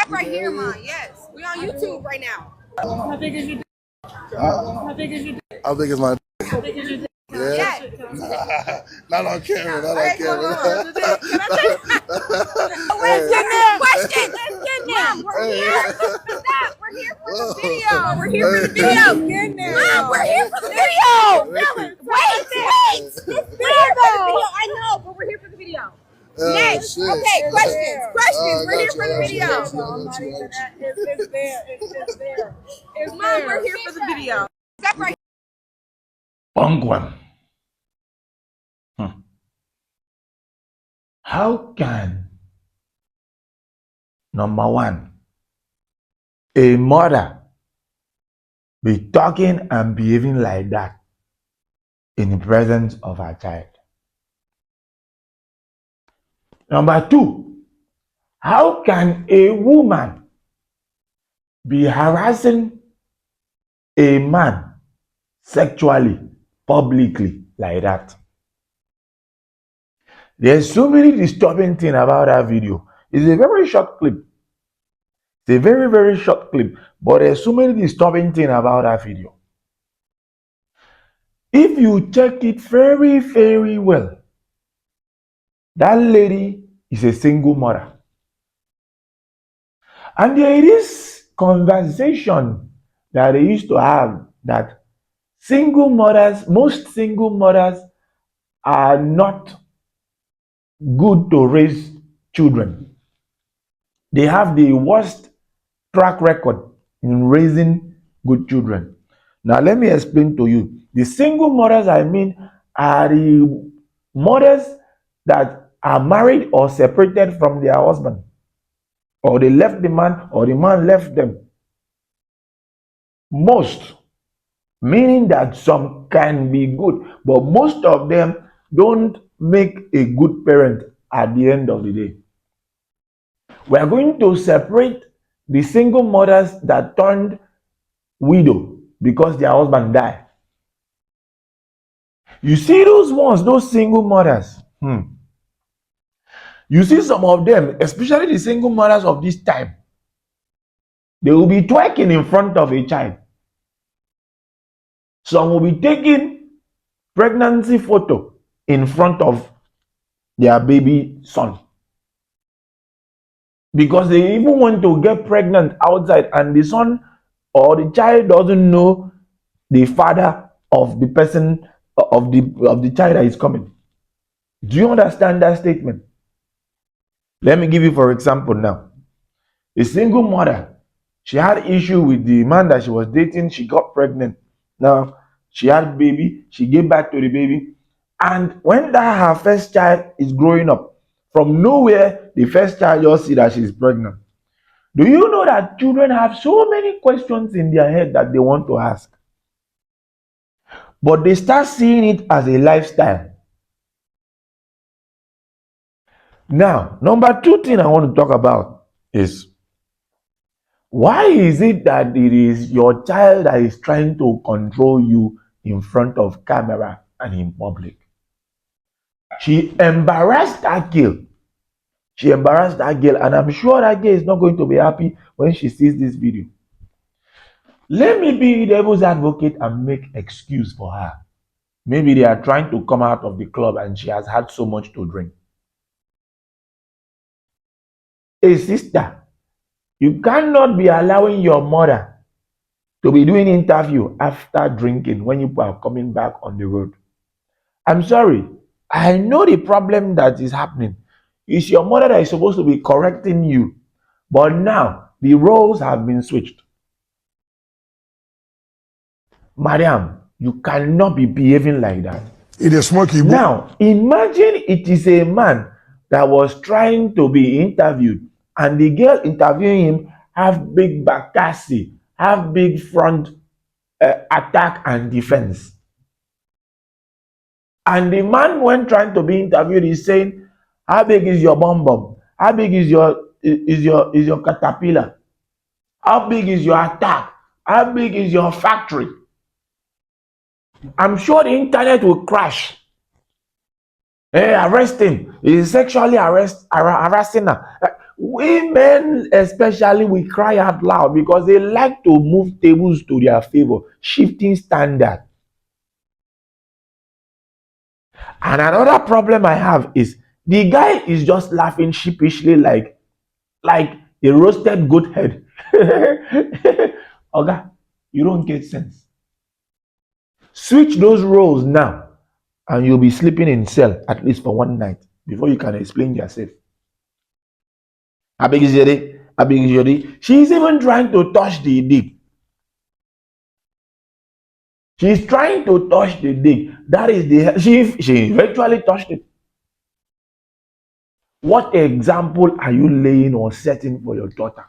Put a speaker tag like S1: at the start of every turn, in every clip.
S1: Stop right here, Ma. Yes. We're on YouTube right now.
S2: How big is your dick? How big is your dick?
S3: How big is my
S2: How big is your dick?
S3: yeah?
S1: Yes.
S3: Not on camera, not on
S1: Okay,
S3: camera.
S1: Can I say? Wait, question. Mom, we're here. Stop. We're here for the video. We're here for the video. Mom, we're here for the video. Wait. We're here for the video. I know, but we're here for the video. Next.
S3: Shit.
S1: Okay, questions. We're here for the video.
S2: It's there. It's there.
S1: Mom, we're here for the video. Stop right.
S4: Bangwan. How can, number one, a mother be talking and behaving like that in the presence of her child? Number two, how can a woman be harassing a man sexually, publicly, like that? There's so many disturbing things about that video. It's a very short clip. It's a very, very short clip. But there's so many disturbing things about that video. If you check it very, very well, that lady is a single mother. And there is conversation that they used to have that most single mothers are not good to raise children. They have the worst track record in raising good children. Now, let me explain to you. The single mothers I mean are the mothers that are married or separated from their husband, or they left the man, or the man left them. Most, meaning that some can be good, but most of them don't make a good parent at the end of the day. We are going to separate the single mothers that turned widow because their husband died. You see those ones, those single mothers. You see some of them, especially the single mothers of this time, they will be twerking in front of a child. Some will be taking pregnancy photo in front of their baby son, because they even want to get pregnant outside, and the son or the child doesn't know the father of the person of the child that is coming. Do you understand that statement? Let me give you for example now. A single mother, she had issue with the man that she was dating. She got pregnant. Now she had baby, she gave back to the baby, and when that her first child is growing up, from nowhere the first child just see that she's pregnant. Do you know that children have so many questions in their head that they want to ask, but they start seeing it as a lifestyle? Now, number two thing I want to talk about is, why is it that it is your child that is trying to control you in front of camera and in public? She embarrassed that girl. She embarrassed that girl, and I'm sure that girl is not going to be happy when she sees this video. Let me be the devil's advocate and make excuse for her. Maybe they are trying to come out of the club and she has had so much to drink. Hey sister, you cannot be allowing your mother to be doing interview after drinking when you are coming back on the road. I'm sorry. I know the problem that is happening. It's your mother that is supposed to be correcting you. But now, the roles have been switched. Mariam, you cannot be behaving like that.
S3: It is smoky.
S4: Now, imagine it is a man that was trying to be interviewed, and the girl interviewing him have big bakasi, have big front attack and defense. And the man, when trying to be interviewed, is saying, how big is your bomb? How big is your caterpillar? How big is your attack? How big is your factory? I'm sure the internet will crash. Hey, arrest him. He's sexually harassing her. Women, especially, we cry out loud because they like to move tables to their favor, shifting standard. And another problem I have is the guy is just laughing sheepishly like a roasted goat head. Okay, you don't get sense. Switch those roles now, and you'll be sleeping in cell at least for one night before you can explain yourself. Abigijeri, she's even trying to touch the dick. She's trying to touch the dick. That is she eventually touched it. What example are you laying or setting for your daughter?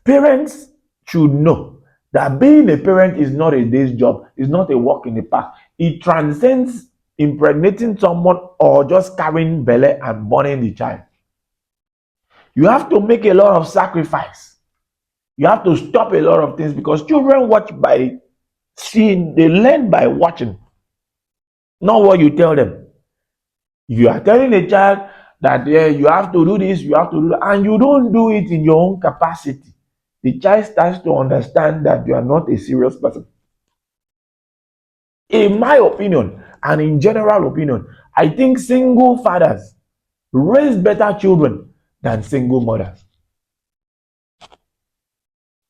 S4: Parents should know that being a parent is not a day's job, it's not a walk in the park. It transcends impregnating someone or just carrying belly and borning the child. You have to make a lot of sacrifice. You have to stop a lot of things because children watch by seeing, they learn by watching, not what you tell them. If you are telling a child that you have to do this, you have to do that, and you don't do it in your own capacity, the child starts to understand that you are not a serious person. In my opinion, and in general opinion, I think single fathers raise better children than single mothers.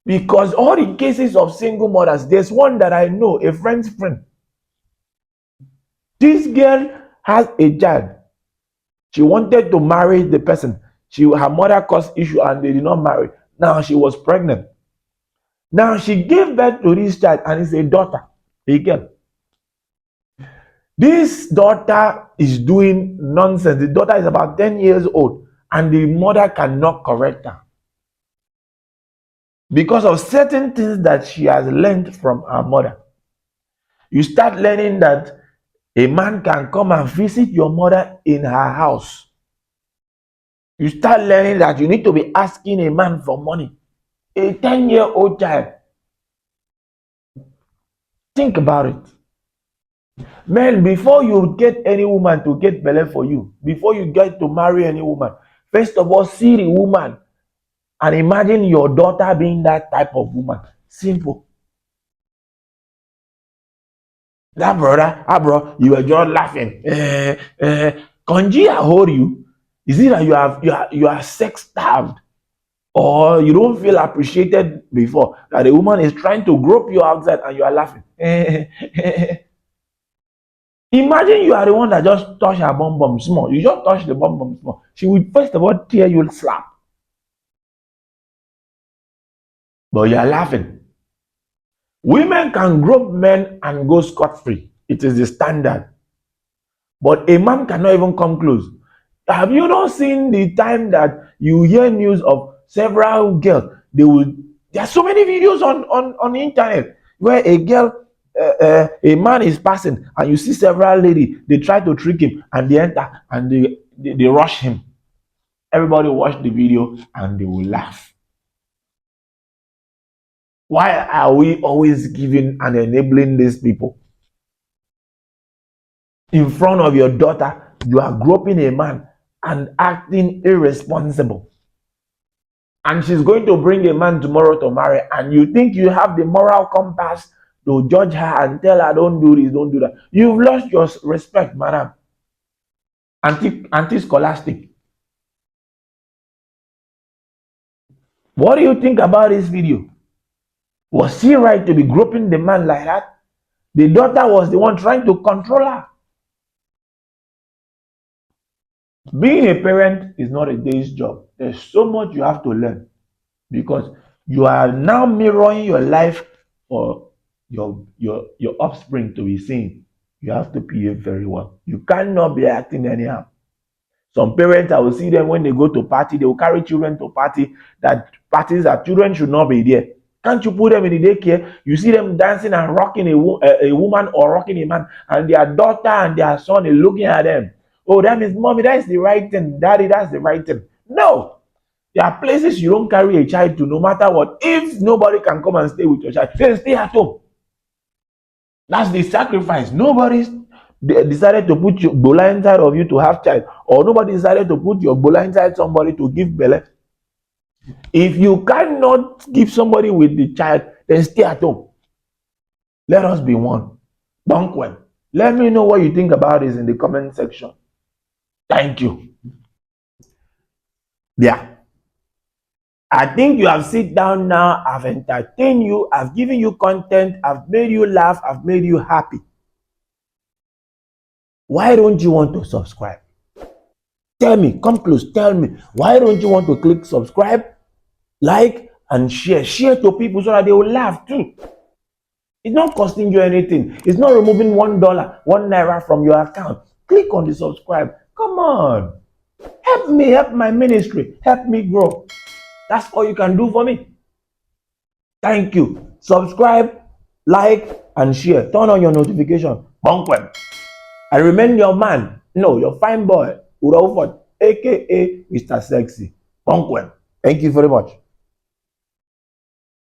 S4: Because all the cases of single mothers, there's one that I know, a friend's friend. This girl has a child. She wanted to marry the person. Her mother caused issue and they did not marry. Now she was pregnant. Now she gave birth to this child and it's a daughter, a girl. This daughter is doing nonsense. The daughter is about 10 years old and the mother cannot correct her because of certain things that she has learned from her mother. You start learning that a man can come and visit your mother in her house. You start learning that you need to be asking a man for money. A 10-year-old child. Think about it. Men, before you get any woman to get belly for you, before you get to marry any woman, first of all, see the woman and imagine your daughter being that type of woman. Simple. That brother, bro, you were just laughing. Konji, I hold you. Is it that you are sex starved, or you don't feel appreciated before that a woman is trying to grope you outside and you are laughing? Imagine you are the one that just touch her bum small. You just touch the bum small. She will first of all tear you slap, but you are laughing. Women can grope men and go scot-free. It is the standard. But a man cannot even come close. Have you not seen the time that you hear news of several girls? There are so many videos on the internet where a girl, a man is passing and you see several ladies, they try to trick him and they enter and they rush him. Everybody watch the video and they will laugh. Why are we always giving and enabling these people? In front of your daughter, you are groping a man and acting irresponsible. And she's going to bring a man tomorrow to marry, and you think you have the moral compass to judge her and tell her, don't do this, don't do that. You've lost your respect, madam. Anti-scholastic. What do you think about this video? Was she right to be groping the man like that? The daughter was the one trying to control her. Being a parent is not a day's job. There's so much you have to learn because you are now mirroring your life for your offspring to be seen. You have to behave very well. You cannot be acting anyhow. Some parents, I will see them when they go to party, they will carry children to parties that children should not be there. Can't you put them in the daycare? You see them dancing and rocking a woman or rocking a man, and their daughter and their son is looking at them. Oh, that means, mommy, that's the right thing. Daddy, that's the right thing. No. There are places you don't carry a child to no matter what. If nobody can come and stay with your child, then stay at home. That's the sacrifice. Nobody decided to put your bola inside of you to have child, or nobody decided to put your bola inside somebody to give belly. If you cannot give somebody with the child, then stay at home. Let us be one. Banquet. Let me know what you think about this in the comment section. Thank you. Yeah. I think you have sit down now. I've entertained you. I've given you content. I've made you laugh. I've made you happy. Why don't you want to subscribe? Tell me. Come close. Tell me. Why don't you want to click subscribe, like, and share? Share to people so that they will laugh too. It's not costing you anything. It's not removing $1, 1 naira from your account. Click on the subscribe. Come on. Help me, help my ministry. Help me grow. That's all you can do for me. Thank you. Subscribe, like, and share. Turn on your notification. Bonkwem. I remain your man. No, your fine boy, Uraufot, aka Mr. Sexy. Bonkwem. Thank you very much.